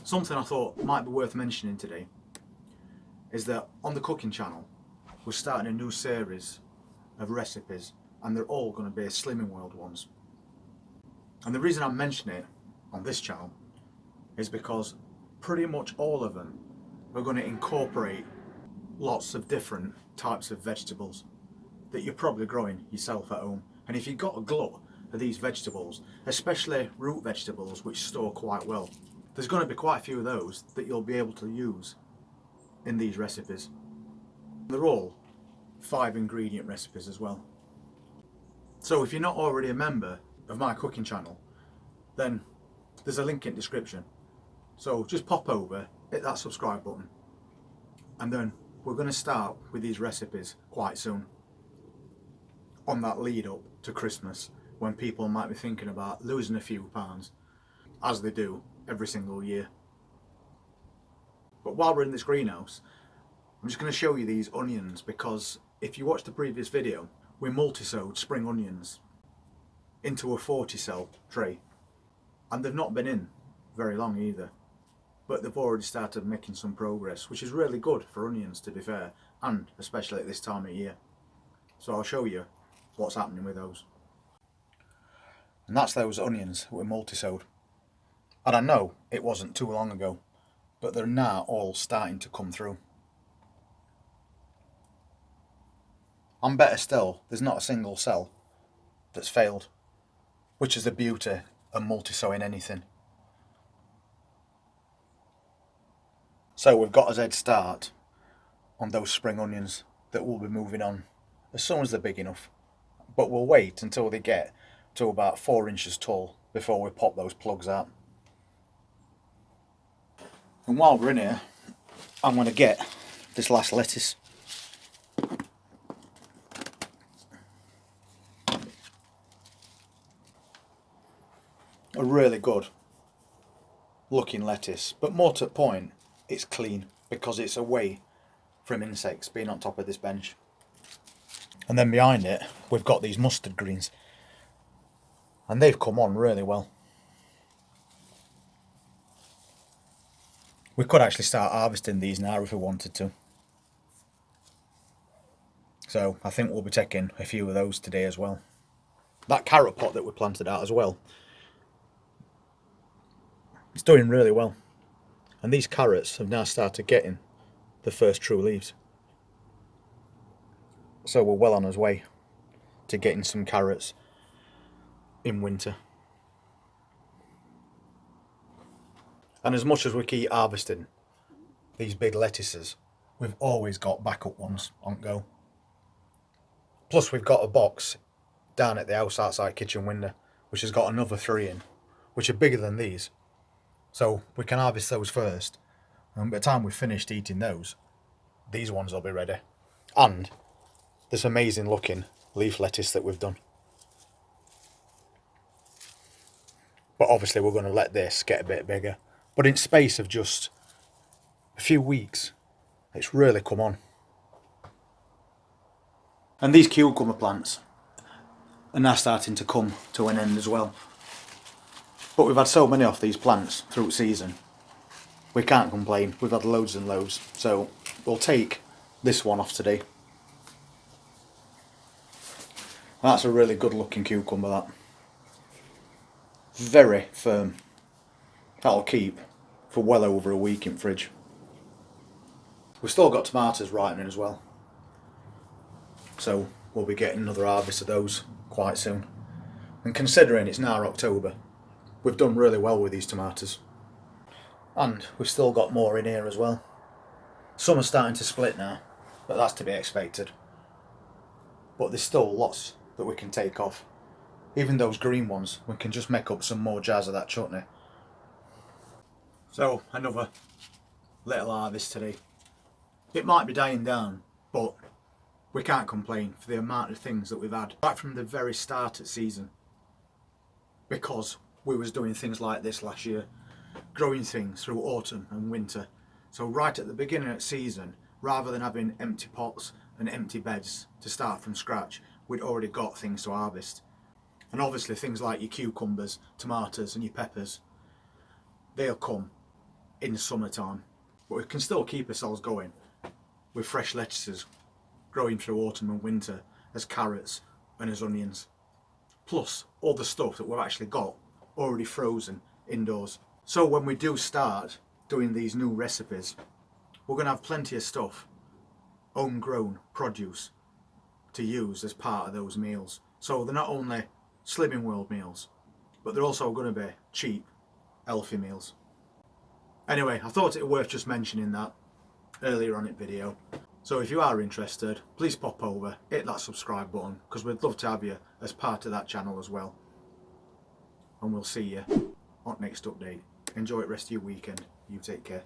Something I thought might be worth mentioning today is that on the cooking channel we're starting a new series of recipes, and they're all going to be Slimming World ones. And the reason I'm mentioning it on this channel is because pretty much all of them are going to incorporate lots of different types of vegetables that you're probably growing yourself at home. And if you've got a glut of these vegetables, especially root vegetables which store quite well, there's going to be quite a few of those that you'll be able to use in these recipes. They're all 5 ingredient recipes as well. So if you're not already a member of my cooking channel, then there's a link in the description. So just pop over, hit that subscribe button, and then we're going to start with these recipes quite soon, on that lead up to Christmas, when people might be thinking about losing a few pounds, as they do every single year. But while we're in this greenhouse, I'm just going to show you these onions, because if you watched the previous video, we multi-sowed spring onions into a 40 cell tray, and they've not been in very long either, but they've already started making some progress, which is really good for onions, to be fair, and especially at this time of year. So I'll show you what's happening with those. And that's those onions that we multi-sowed. And I know it wasn't too long ago, but they're now all starting to come through. And better still, there's not a single cell that's failed, which is the beauty of multi-sowing anything. So we've got a head start on those spring onions that we'll be moving on as soon as they're big enough. But we'll wait until they get to about 4 inches tall before we pop those plugs out. And while we're in here, I'm going to get this last lettuce. A really good looking lettuce, but more to the point, it's clean because it's away from insects being on top of this bench. And then behind it we've got these mustard greens, and they've come on really well. We could actually start harvesting these now if we wanted to. So I think we'll be taking a few of those today as well. That carrot pot that we planted out as well, it's doing really well. And these carrots have now started getting the first true leaves. So we're well on our way to getting some carrots in winter. And as much as we keep harvesting these big lettuces, we've always got backup ones on go. Plus we've got a box down at the house outside kitchen window which has got another 3 in, which are bigger than these. So we can harvest those first, and by the time we've finished eating those, these ones will be ready. And this amazing looking leaf lettuce that we've done. But obviously we're going to let this get a bit bigger. But in space of just a few weeks, it's really come on. And these cucumber plants are now starting to come to an end as well. But we've had so many of these plants through the season, we can't complain. We've had loads and loads. So we'll take this one off today. That's a really good looking cucumber, that. Very firm. That'll keep for well over a week in fridge. We've still got tomatoes ripening as well, so we'll be getting another harvest of those quite soon. And considering it's now October, we've done really well with these tomatoes. And we've still got more in here as well. Some are starting to split now, but that's to be expected. But there's still lots that we can take off. Even those green ones, we can just make up some more jars of that chutney. So another little harvest today. It might be dying down, but we can't complain for the amount of things that we've had right from the very start of the season, because we was doing things like this last year, growing things through autumn and winter. So right at the beginning of the season, rather than having empty pots and empty beds to start from scratch, we'd already got things to harvest. And obviously things like your cucumbers, tomatoes and your peppers, they'll come in summertime, but we can still keep ourselves going with fresh lettuces growing through autumn and winter as carrots and as onions, plus all the stuff that we've actually got already frozen indoors. So when we do start doing these new recipes, we're going to have plenty of stuff, homegrown produce, to use as part of those meals. So they're not only Slimming World meals, but they're also going to be cheap, healthy meals. Anyway, I thought it worth just mentioning that earlier on in the video. So if you are interested, please pop over, hit that subscribe button, because we'd love to have you as part of that channel as well. And we'll see you on next update. Enjoy the rest of your weekend. You take care.